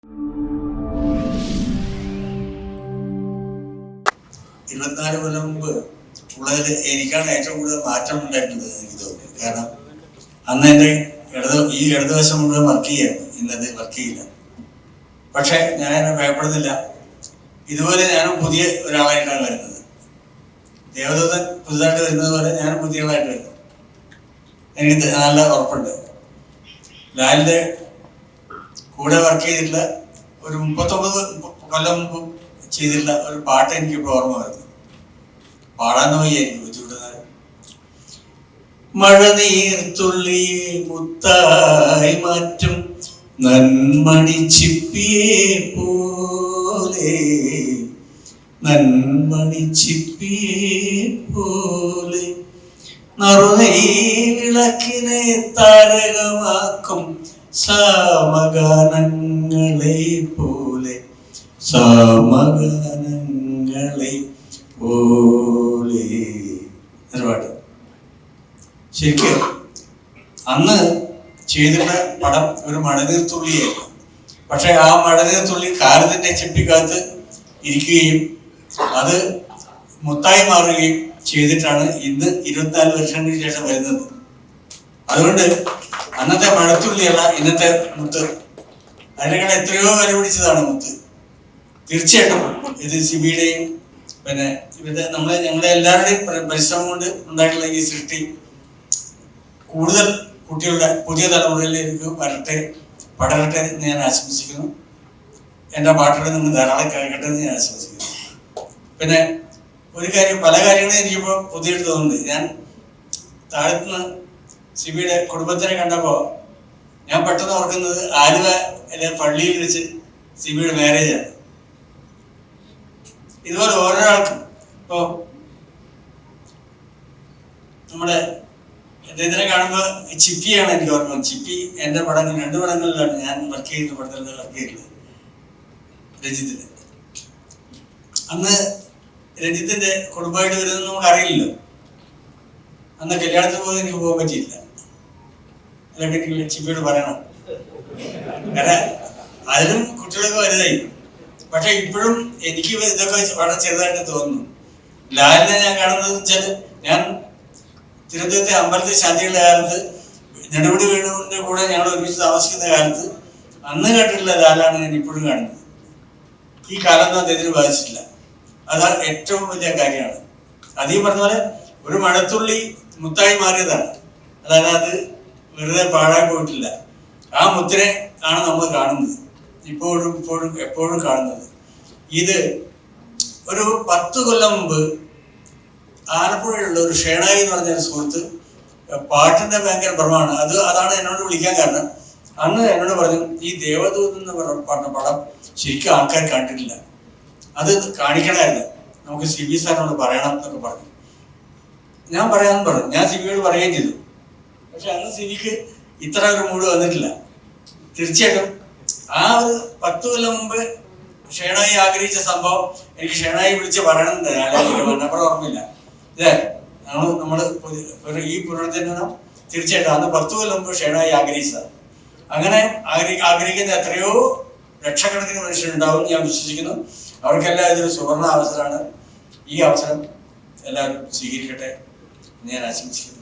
24 കൊല്ലം മുമ്പ് ഉള്ളതിൽ എനിക്കാണ് ഏറ്റവും കൂടുതൽ മാറ്റം ഉണ്ടായിട്ടുള്ളത് എനിക്ക് തോന്നി. കാരണം അന്ന് എൻ്റെ ഈ ഇടതുവശം മുഴുവൻ വർക്ക് ചെയ്യായിരുന്നു, ഇന്നത് വർക്ക് ചെയ്യില്ല. പക്ഷെ ഞാൻ എന്നെ ഭയപ്പെടുന്നില്ല. ഇതുപോലെ ഞാനും പുതിയ ഒരാളായിട്ടാണ് വരുന്നത്. ദേവദൂതൻ പുതുതായിട്ട് വരുന്നത് പോലെ ഞാനും പുതിയ ആളായിട്ട് വരുന്നു. എനിക്ക് നല്ല ഉറപ്പുണ്ട്. ലാലിൻ്റെ കൂടെ വർക്ക് ചെയ്തിട്ടുള്ള ഒരു 39 കൊല്ലം മുമ്പ് ചെയ്തിട്ടുള്ള ഒരു പാട്ട് എനിക്കിപ്പോൾ ഓർമ്മ വരുന്നു. പാടാൻ വയ്യായിരിക്കും ബുദ്ധിമുട്ടുന്നത്. മഴനീർത്തുള്ളി മുത്തായി മാറ്റും നന്മണി ചിപ്പിയെ പോലെ, നന്മണി ചിപ്പിയെ പോലെ, നറുനെയ് വിളക്കിനെ താരകമാക്കും സാമഗാനങ്ങളെ പോലെ, സാമഗാനങ്ങളെ പോലെ ഒരുപാട്. ശരിക്കും അന്ന് ചെയ്തിട്ടുള്ള പടം ഒരു മഴനീർത്തുള്ളിയായിരുന്നു. പക്ഷെ ആ മഴനീർത്തുള്ളി കാലത്തിന്റെ ചെപ്പിക്കകത്ത് ഇരിക്കുകയും അത് മുത്തായി മാറുകയും ചെയ്തിട്ടാണ് ഇന്ന് 24 വർഷങ്ങൾക്ക് ശേഷം വരുന്നത്. അതുകൊണ്ട് അന്നത്തെ മഴത്തുള്ളിയല്ല ഇന്നത്തെ മുത്ത്. അതിനേക്കാൾ എത്രയോ വില പിടിച്ചതാണ് മുത്ത്. തീർച്ചയായിട്ടും ഇത് സിബിയുടെയും പിന്നെ ഇവരുടെ ഞങ്ങളുടെ എല്ലാവരുടെയും പരിശ്രമം കൊണ്ട് ഉണ്ടായിട്ടുള്ള ഈ സൃഷ്ടി കൂടുതൽ കുട്ടികളുടെ പുതിയ തലമുറയിലേക്ക് വരട്ടെ, പടരട്ടെ എന്ന് ഞാൻ ആശംസിക്കുന്നു. എൻ്റെ പാട്ടുകൾ നിങ്ങൾ ധാരാളം കേൾക്കട്ടെ എന്ന് ഞാൻ ആശംസിക്കുന്നു. പിന്നെ ഒരു കാര്യം, പല കാര്യങ്ങളും എനിക്കിപ്പോൾ പുതിയത് തോന്നുന്നുണ്ട്. ഞാൻ താഴത്തുനിന്ന് സിബിയുടെ കുടുംബത്തിനെ കണ്ടപ്പോൾ ഞാൻ പെട്ടെന്ന് ഓർക്കുന്നത് ആലുവ പള്ളിയിൽ വെച്ച് സിബിയുടെ മാരേജാണ്. ഇതുപോലെ ഓരോ ആൾക്കും ഇപ്പോൾ നമ്മുടെ അദ്ദേഹത്തിനെ കാണുമ്പോൾ ചിപ്പിയാണ് എനിക്ക് ഓർമ്മ. ചിപ്പി എൻ്റെ പടങ്ങൾ 2 പടങ്ങളിലാണ് ഞാൻ വർക്ക് ചെയ്യുന്ന പടത്തിൽ വർക്ക് ചെയ്തിട്ടുള്ളത്. രഞ്ജിത്തിന്റെ അന്ന് രഞ്ജിത്തിന്റെ കുടുംബമായിട്ട് വരുന്നത് നമുക്ക് അറിയില്ലല്ലോ. അന്ന് കല്യാണത്തിന് പോലും എനിക്ക് പോകാൻ പറ്റിയില്ല. അതൊക്കെ ചിപ്പിയോട് പറയണം. കാരണം അതിലും കുട്ടികളൊക്കെ വലുതായി. പക്ഷെ ഇപ്പോഴും എനിക്ക് ഇതൊക്കെ വളരെ ചെറുതായിട്ട് തോന്നുന്നു. ലാലിനെ ഞാൻ കാണുന്നത് വെച്ചാൽ, ഞാൻ തിരുവനന്തപുരത്തെ അമ്പലത്തിൽ ശാന്തിയുടെ കാലത്ത് നെടുമുടി വേണുവിൻ്റെ കൂടെ ഞങ്ങൾ ഒരുമിച്ച് താമസിക്കുന്ന കാലത്ത് അന്ന് കണ്ടിട്ടുള്ള ലാലാണ് ഞാൻ ഇപ്പോഴും കാണുന്നത്. ഈ കാലമൊന്നും അദ്ദേഹത്തിന് ബാധിച്ചിട്ടില്ല. അതാണ് ഏറ്റവും വലിയ കാര്യമാണ്. അതീ പറഞ്ഞ പോലെ ഒരു മഴത്തുള്ളി മുത്തായി മാറിയതാണ്. അതായത് അത് വെറുതെ പാഴായി പോയിട്ടില്ല. ആ മുത്തിനെ ആണ് നമ്മൾ കാണുന്നത്, ഇപ്പോഴും എപ്പോഴും കാണുന്നത്. ഇത് ഒരു 10 കൊല്ലം മുമ്പ് ആലപ്പുഴയിലുള്ള ഒരു ഷേണായി എന്ന് പറഞ്ഞൊരു സുഹൃത്ത് പാട്ടിന്റെ ഭയങ്കര ഭ്രമമാണ്. അതാണ് എന്നോട് വിളിക്കാൻ കാരണം. അന്ന് എന്നോട് പറഞ്ഞു, ഈ ദേവദൂതൻ എന്ന് പറഞ്ഞ പടം ശരിക്കും ആൾക്കാർ കണ്ടിട്ടില്ല, അത് കാണിക്കണമായിരുന്നു, നമുക്ക് സിബി സാറിനോട് പറയണം എന്നൊക്കെ പറഞ്ഞു. ഞാൻ പറയാമെന്ന് പറഞ്ഞു. ഞാൻ സിബിയോട് പറയുകയും ചെയ്തു. പക്ഷെ അന്ന് സിബിക്ക് ഇത്ര ഒരു മൂഡ് വന്നിട്ടില്ല. തീർച്ചയായിട്ടും ആ ഒരു 10 കൊല്ലം മുമ്പ് ഷേണായി ആഗ്രഹിച്ച സംഭവം എനിക്ക് ഷേണായി വിളിച്ച് പറയണമെന്ന് അപ്പുറം ഓർമ്മയില്ല. നമ്മള് ഈ പുനർജന്മം തീർച്ചയായിട്ടും അന്ന് 10 കൊല്ലം മുമ്പ് ഷേണായി ആഗ്രഹിച്ചതാണ്. അങ്ങനെ ആഗ്രഹിക്കുന്ന എത്രയോ ലക്ഷക്കണക്കിന് മനുഷ്യരുണ്ടാവും ഞാൻ വിശ്വസിക്കുന്നു. അവർക്കെല്ലാം ഇതൊരു സുവർണ അവസരമാണ്. ഈ അവസരം എല്ലാവരും സ്വീകരിക്കട്ടെ എന്ന് ഞാൻ ആശംസിക്കുന്നു.